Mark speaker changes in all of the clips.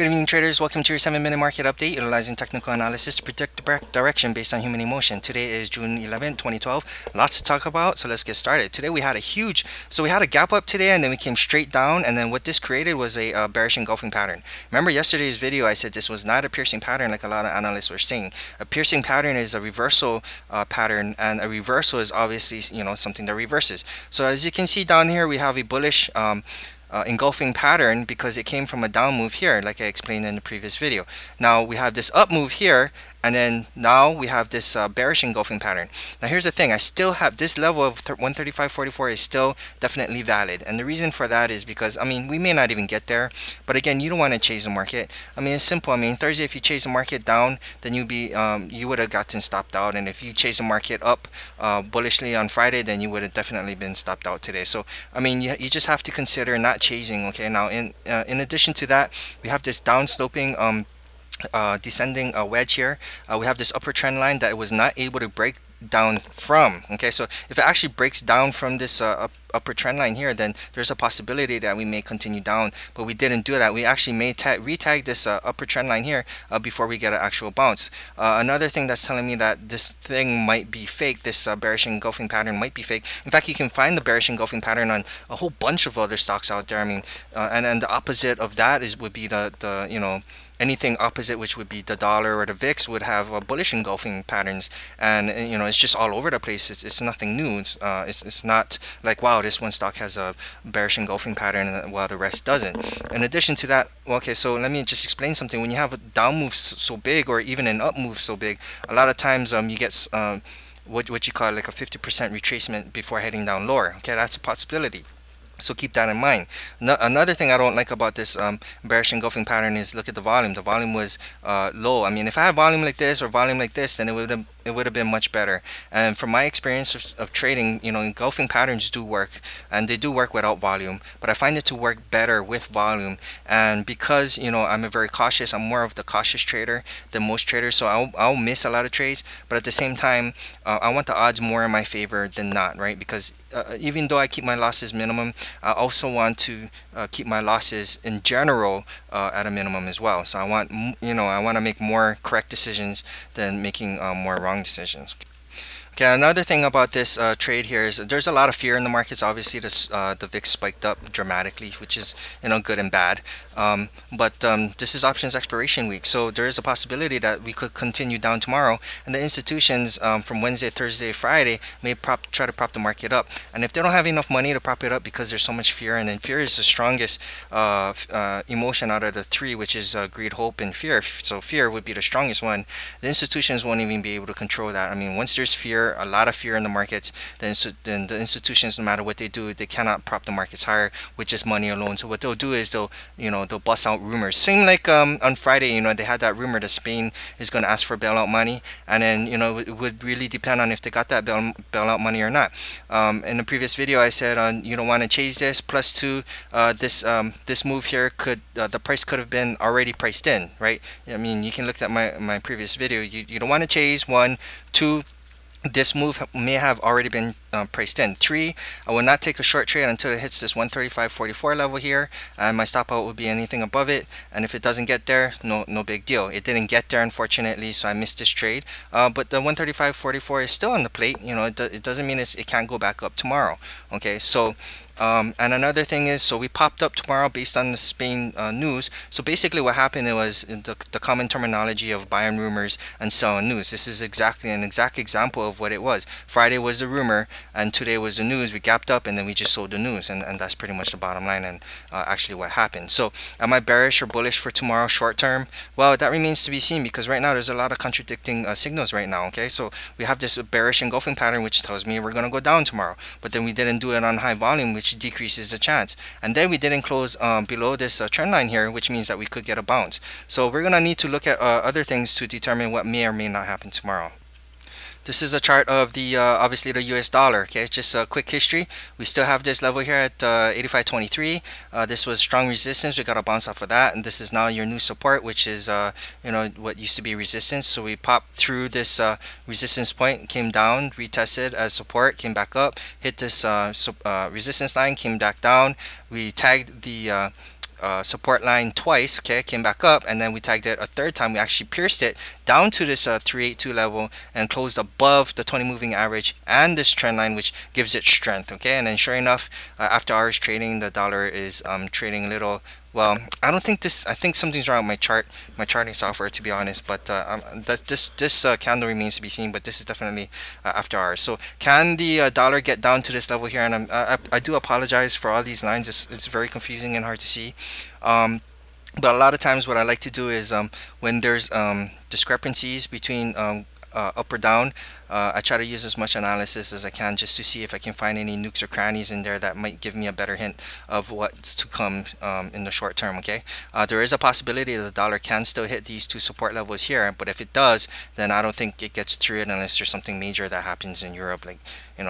Speaker 1: evening, traders. Welcome to your 7-minute market update, utilizing technical analysis to predict the direction based on human emotion. Today is June 11th, 2012. Lots to talk about, so let's get started. Today we had we had a gap up today, and then we came straight down, and then what this created was a bearish engulfing pattern. Remember yesterday's video, I said this was not a piercing pattern like a lot of analysts were saying. A piercing pattern is a reversal pattern, and a reversal is obviously, something that reverses. So as you can see down here, we have a bullish engulfing pattern because it came from a down move here, like I explained in the previous video. Now we have this up move here, and then now we have this bearish engulfing pattern. Now here's the thing, I still have this level of 135.44 is still definitely valid, and the reason for that is because, we may not even get there, but again, you don't want to chase the market. It's simple. Thursday, if you chase the market down, then you would have gotten stopped out, and if you chase the market up bullishly on Friday, then you would have definitely been stopped out today. So you just have to consider not chasing. Okay, now in addition to that, we have this downsloping descending wedge here. We have this upper trend line that it was not able to break down from. Okay, so if it actually breaks down from this upper trend line here, then there's a possibility that we may continue down, but we didn't do that. We actually may retag this upper trend line here before we get an actual bounce. Another thing that's telling me that this thing might be fake, this bearish engulfing pattern might be fake. In fact, you can find the bearish engulfing pattern on a whole bunch of other stocks out there. And then the opposite of that would be the anything opposite, which would be the dollar or the VIX, would have bullish engulfing patterns, and it's just all over the place. It's nothing new. It's not like, wow, this one stock has a bearish engulfing pattern while the rest doesn't. In addition to that, okay, so let me just explain something. When you have a down move so big, or even an up move so big, a lot of times you get what you call like a 50% retracement before heading down lower. Okay, that's a possibility. So keep that in mind. Another thing I don't like about this bearish engulfing pattern is, look at the volume. The volume was low. If I had volume like this or volume like this, then it would have been much better. And from my experience of trading, engulfing patterns do work, and they do work without volume. But I find it to work better with volume. And because I'm I'm more of the cautious trader than most traders, so I'll miss a lot of trades. But at the same time, I want the odds more in my favor than not, right? Because even though I keep my losses minimum, I also want to keep my losses in general at a minimum as well. So I want to make more correct decisions than making more wrong decisions. Okay, another thing about this trade here is there's a lot of fear in the markets. Obviously, the VIX spiked up dramatically, which is good and bad. But this is options expiration week, so there is a possibility that we could continue down tomorrow, and the institutions from Wednesday, Thursday, Friday may try to prop the market up. And if they don't have enough money to prop it up because there's so much fear, and then fear is the strongest emotion out of the three, which is greed, hope, and fear. So fear would be the strongest one. The institutions won't even be able to control that. Once there's fear, a lot of fear in the markets, then the institutions, no matter what they do, they cannot prop the markets higher with just money alone. So what they'll do is they'll bust out rumors. Same like on Friday, they had that rumor that Spain is going to ask for bailout money, and then it would really depend on if they got that bailout money or not. In the previous video, I said you don't want to chase this. Plus two, this move here the price could have been already priced in, right? You can look at my previous video. You don't want to chase. One, two, this move may have already been priced in. 3, I will not take a short trade until it hits this 135.44 level here, and my stop out would be anything above it. And if it doesn't get there, no big deal. It didn't get there, unfortunately, so I missed this trade. But the 135.44 is still on the plate. It doesn't mean it can't go back up tomorrow. Okay, so and another thing is, so we popped up tomorrow based on the Spain news. So basically what happened, it was the common terminology of buying rumors and selling news. This is an exact example of what it was. Friday was the rumor, and today was the news. We gapped up, and then we just sold the news, and that's pretty much the bottom line, and actually what happened. So am I bearish or bullish for tomorrow short term? Well, that remains to be seen, because right now there's a lot of contradicting signals right now. Okay, so we have this bearish engulfing pattern, which tells me we're going to go down tomorrow, but then we didn't do it on high volume, which decreases the chance. And then we didn't close below this trend line here, which means that we could get a bounce. So we're going to need to look at other things to determine what may or may not happen tomorrow. This is a chart of the obviously the US dollar. Okay, just a quick history. We still have this level here at 85.23. This was strong resistance. We got a bounce off of that, and this is now your new support, which is what used to be resistance. So we popped through this resistance point, came down, retested as support, came back up, hit this resistance line, came back down. We tagged the support line twice, okay, came back up, and then we tagged it a third time. We actually pierced it down to this 382 level and closed above the 20 moving average and this trend line, which gives it strength, okay. And then sure enough, after hours trading, the dollar is trading a little. Well, I don't think this. I think something's wrong with my charting software, to be honest. But this candle remains to be seen. But this is definitely after hours. So can the dollar get down to this level here? And I do apologize for all these lines. It's very confusing and hard to see. Um, but a lot of times, what I like to do is when there's discrepancies between up or down, I try to use as much analysis as I can just to see if I can find any nooks or crannies in there that might give me a better hint of what's to come in the short term. Okay, there is a possibility that the dollar can still hit these two support levels here, but if it does, then I don't think it gets through it unless there's something major that happens in Europe, like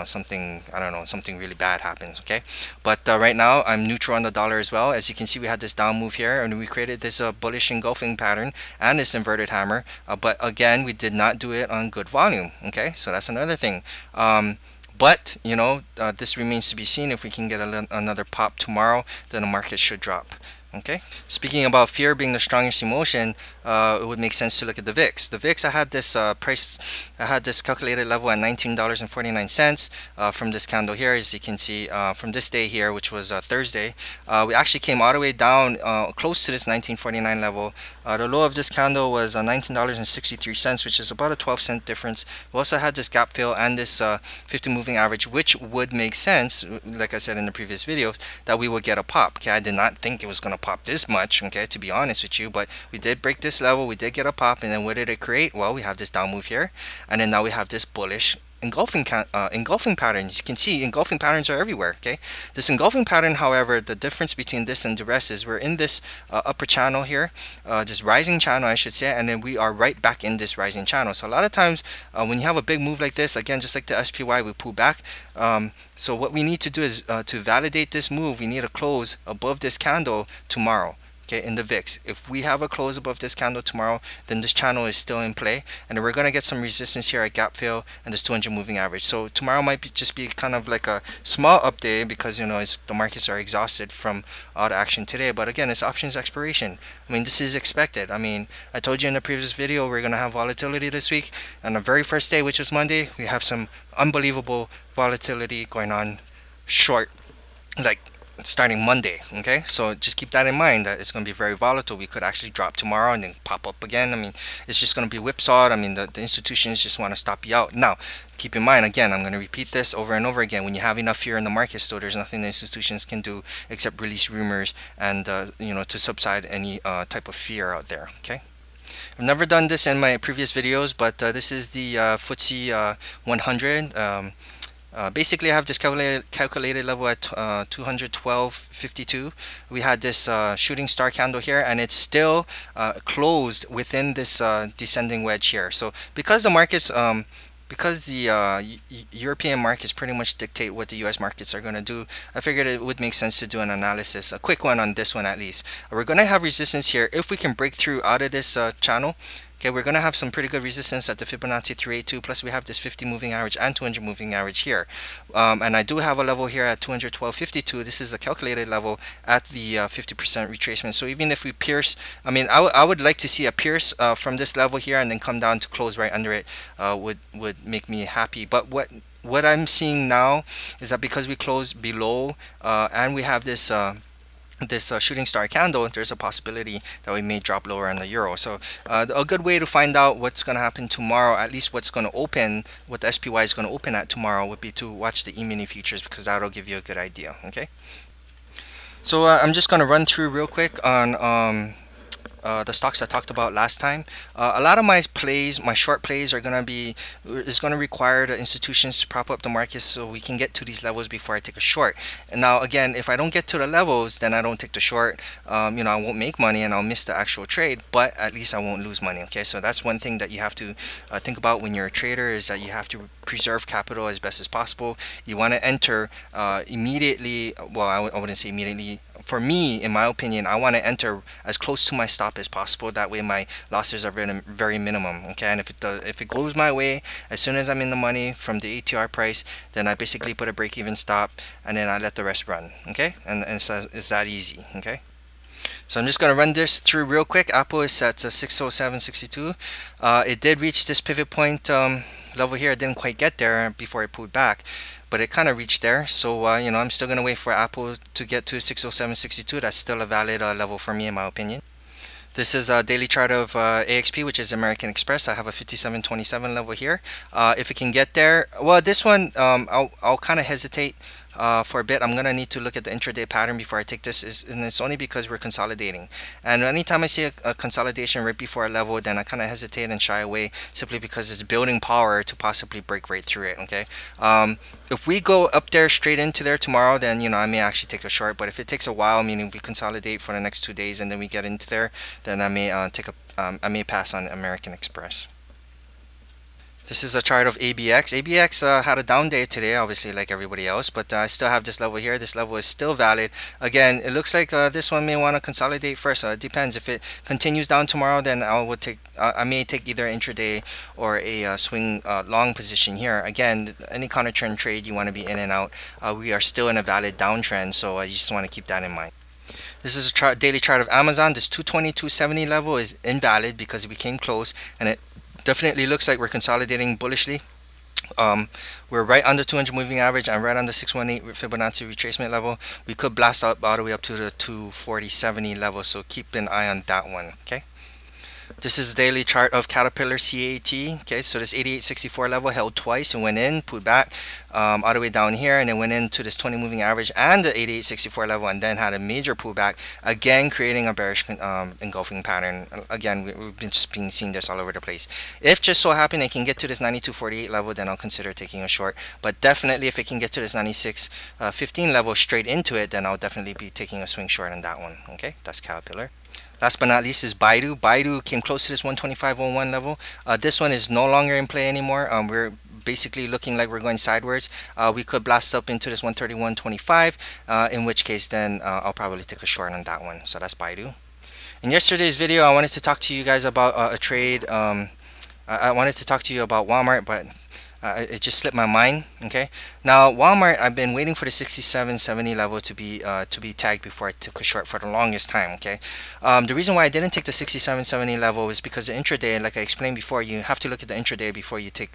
Speaker 1: something, I don't know, something really bad happens. Okay, but right now I'm neutral on the dollar as well. As you can see, we had this down move here, and we created this bullish engulfing pattern and this inverted hammer. But again, we did not do it on good volume. Okay, so that's another thing. But this remains to be seen. If we can get another pop tomorrow, then the market should drop. Okay. Speaking about fear being the strongest emotion, it would make sense to look at the VIX. The VIX, I had this I had this calculated level at $19.49 from this candle here. As you can see, from this day here, which was Thursday, we actually came all the way down close to this 19.49 level. The low of this candle was $19.63, which is about a 12-cent difference. We also had this gap fill and this 50 moving average, which would make sense, like I said in the previous videos, that we would get a pop. Okay, I did not think it was going to pop this much, okay, to be honest with you, but we did break this level, we did get a pop, and then what did it create? Well, we have this down move here, and then now we have this bullish engulfing patterns. You can see engulfing patterns are everywhere. Okay, this engulfing pattern, however, the difference between this and the rest is we're in this upper channel here, this rising channel I should say, and then we are right back in this rising channel. So a lot of times when you have a big move like this, again, just like the SPY, we pull back. So what we need to do is to validate this move, we need to close above this candle tomorrow. Okay, in the VIX, if we have a close above this candle tomorrow, then this channel is still in play, and we're going to get some resistance here at gap fill and this 200 moving average. So tomorrow might just be kind of like a small update because the markets are exhausted from all the action today. But again, it's options expiration. I mean, this is expected. I mean, I told you in the previous video we're going to have volatility this week. On the very first day, which is Monday, we have some unbelievable volatility going on short, like starting Monday. Okay, so just keep that in mind, that it's going to be very volatile. We could actually drop tomorrow and then pop up again. I mean, it's just going to be whipsawed. I mean, the institutions just want to stop you out. Now, keep in mind, again, I'm going to repeat this over and over again, when you have enough fear in the market, still there's nothing the institutions can do except release rumors and to subside any type of fear out there. Okay, I've never done this in my previous videos, but this is the FTSE 100. Basically, I have this calculated level at 212.52. We had this shooting star candle here, and it's still closed within this descending wedge here. So because the markets, because the European markets pretty much dictate what the US markets are going to do, I figured it would make sense to do an analysis, a quick one on this one at least. We're going to have resistance here. If we can break through out of this channel, okay, we're going to have some pretty good resistance at the Fibonacci 382, plus we have this 50 moving average and 200 moving average here. And I do have a level here at 212.52. This is a calculated level at the 50% retracement. So even if we pierce, I mean, I would like to see a pierce from this level here and then come down to close right under it, would make me happy. But what I'm seeing now is that because we closed below and we have this shooting star candle, there's a possibility that we may drop lower on the euro. So a good way to find out what's going to happen tomorrow, at least what's going to open, what the SPY is going to open at tomorrow, would be to watch the E-mini futures, because that'll give you a good idea. Okay, so I'm just going to run through real quick on the stocks I talked about last time. A lot of my plays, my short plays, are gonna require the institutions to prop up the market so we can get to these levels before I take a short. And now again, if I don't get to the levels, then I don't take the short. I won't make money and I'll miss the actual trade, but at least I won't lose money. Okay, so that's one thing that you have to think about when you're a trader, is that you have to preserve capital as best as possible. You want to enter immediately. Well, I wouldn't say immediately. For me, in my opinion, I want to enter as close to my stop as possible. That way my losses are very, very minimum. Okay, and if it goes my way, as soon as I'm in the money from the ATR price, then I basically put a break-even stop and then I let the rest run. Okay, and it's that easy. Okay. So I'm just going to run this through real quick. Apple is at 607.62. It did reach this pivot point level here. It didn't quite get there before it pulled back, but it kind of reached there. So I'm still going to wait for Apple to get to 607.62. That's still a valid level for me in my opinion. This is a daily chart of AXP, which is American Express. I have a 57.27 level here. If it can get there, well, this one I'll kind of hesitate for a bit. I'm gonna need to look at the intraday pattern before I take this, and it's only because we're consolidating. And anytime I see a consolidation right before a level, then I kind of hesitate and shy away simply because it's building power to possibly break right through it. Okay. If we go up there straight into there tomorrow, then I may actually take a short. But if it takes a while, meaning we consolidate for the next 2 days and then we get into there, then I may I may pass on American Express. This is a chart of ABX. ABX had a down day today, obviously, like everybody else, but I still have this level here. This level is still valid. Again, it looks like this one may want to consolidate first. It depends. If it continues down tomorrow, then I may take either intraday or a swing long position here. Again, any counter trend trade you want to be in and out. We are still in a valid downtrend, so you just want to keep that in mind. This is a daily chart of Amazon. This 220-270 level is invalid because we came close, and it definitely looks like we're consolidating bullishly. We're right under 200 moving average and right under 618 Fibonacci retracement level. We could blast up all the way up to the 240-70 level, so keep an eye on that one. Okay. This is the daily chart of Caterpillar CAT. Okay, so this 88.64 level held twice and went in, pulled back all the way down here, and then went into this 20 moving average and the 88.64 level, and then had a major pullback again, creating a bearish engulfing pattern. Again, we've been just been seeing this all over the place. If just so happen it can get to this 92.48 level, then I'll consider taking a short. But definitely, if it can get to this 96.15 level straight into it, then I'll definitely be taking a swing short on that one. Okay, that's Caterpillar. Last but not least is Baidu. Baidu came close to this 125.01 level. This one is no longer in play anymore. We're basically looking like we're going sideways. We could blast up into this 131.25, in which case then I'll probably take a short on that one. So that's Baidu. In yesterday's video, I wanted to talk to you guys about a trade. I wanted to talk to you about Walmart, but it just slipped my mind. Okay, now Walmart, I've been waiting for the 67.70 level to be tagged before I took a short for the longest time. Okay, the reason why I didn't take the 67.70 level is because the intraday, like I explained before, you have to look at the intraday before you take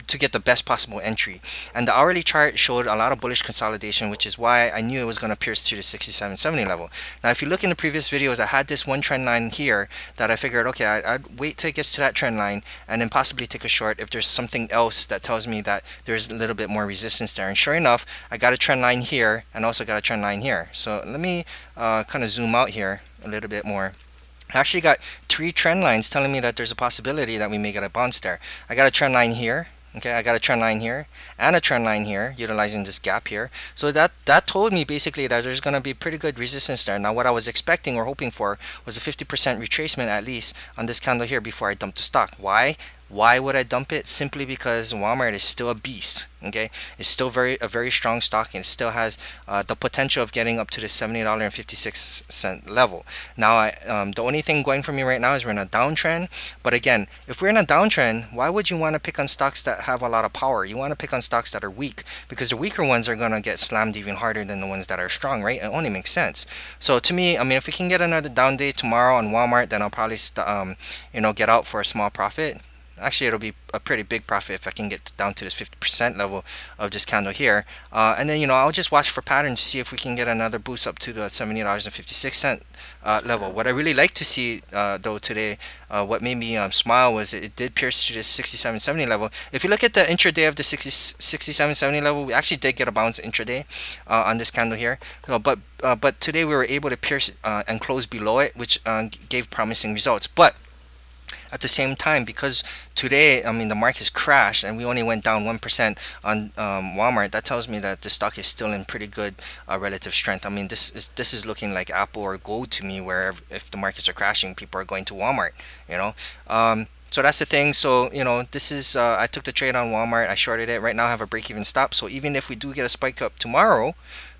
Speaker 1: to get the best possible entry. And the hourly chart showed a lot of bullish consolidation, which is why I knew it was going to pierce to the 67.70 level. Now, if you look in the previous videos, I had this one trend line here that I figured, okay, I'd wait till it gets to that trend line and then possibly take a short if there's something else that tells me that there's a little bit more resistance there. And sure enough, I got a trend line here and also got a trend line here. So let me kind of zoom out here a little bit more. I actually got 3 trend lines telling me that there's a possibility that we may get a bounce there. I got a trend line here. Okay, I got a trend line here and a trend line here, utilizing this gap here. So that told me basically that there's going to be pretty good resistance there. Now, what I was expecting or hoping for was a 50% retracement at least on this candle here before I dump the stock. Why? Why would I dump it? Simply because Walmart is still a beast. Okay, it's still a very strong stock, and it still has the potential of getting up to the $70.56 level. Now, the only thing going for me right now is we're in a downtrend. But again, if we're in a downtrend, why would you want to pick on stocks that have a lot of power? You want to pick on stocks that are weak, because the weaker ones are going to get slammed even harder than the ones that are strong, right? It only makes sense. So to me, I mean, if we can get another down day tomorrow on Walmart, then I'll probably get out for a small profit. Actually, it'll be a pretty big profit if I can get down to this 50% level of this candle here. And then, I'll just watch for patterns to see if we can get another boost up to the $70.56 level. What I really like to see, though, today, what made me smile was it did pierce to this 67.70 level. If you look at the intraday of the 67.70 level, we actually did get a bounce intraday on this candle here. But today we were able to pierce and close below it, which gave promising results. But at the same time, because today, I mean, the market's crashed and we only went down 1% on Walmart, that tells me that the stock is still in pretty good relative strength. I mean, this is looking like Apple or gold to me, where if the markets are crashing, people are going to Walmart, So that's the thing. So, this is, I took the trade on Walmart. I shorted it. Right now I have a break-even stop. So even if we do get a spike up tomorrow,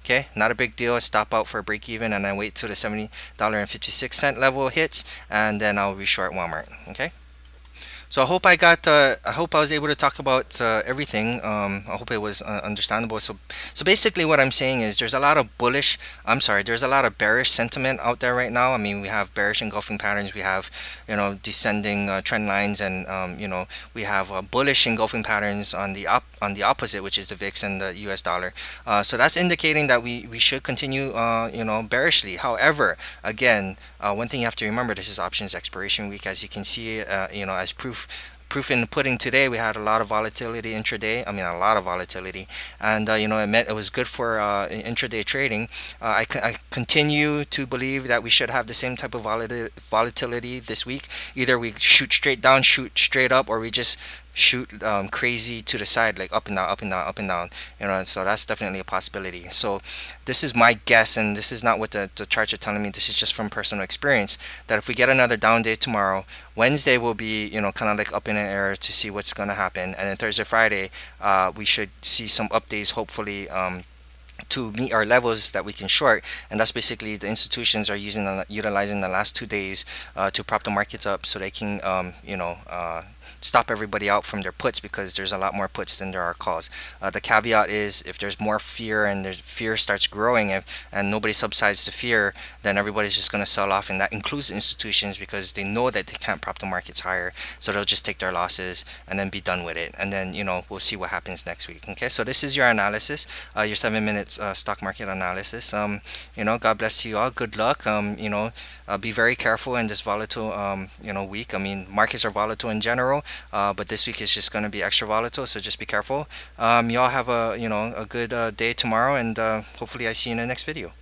Speaker 1: okay, not a big deal. I stop out for a break even and I wait till the $70.56 level hits, and then I'll reshort Walmart. Okay. So I hope I was able to talk about everything. I hope it was understandable. So basically, what I'm saying is there's a lot of there's a lot of bearish sentiment out there right now. I mean, we have bearish engulfing patterns. We have, descending trend lines, and we have bullish engulfing patterns on on the opposite, which is the VIX and the U.S. dollar. So that's indicating that we should continue, bearishly. However, again, one thing you have to remember: this is options expiration week, as you can see. As proof in the pudding today, we had a lot of volatility intraday. I mean, a lot of volatility, and it meant it was good for intraday trading. I continue to believe that we should have the same type of volatility this week. Either we shoot straight down, shoot straight up, or we just shoot crazy to the side, like up and down, up and down, up and down. So that's definitely a possibility. So this is my guess, and this is not what the charts are telling me. This is just from personal experience, that if we get another down day tomorrow, Wednesday will be, kind of like up in the air to see what's going to happen. And then Thursday, Friday, we should see some updates, hopefully, to meet our levels that we can short. And that's basically the institutions are utilizing the last 2 days to prop the markets up so they can, stop everybody out from their puts, because there's a lot more puts than there are calls. The caveat is, if there's more fear and there's fear starts growing, and nobody subsides to fear, then everybody's just going to sell off, and that includes institutions, because they know that they can't prop the markets higher, so they'll just take their losses and then be done with it. And then, we'll see what happens next week. Okay, so this is your analysis, your 7 minutes stock market analysis. God bless you all. Good luck. Be very careful in this volatile, week. I mean, markets are volatile in general, but this week is just going to be extra volatile, so just be careful. Y'all have a good day tomorrow, and hopefully I see you in the next video.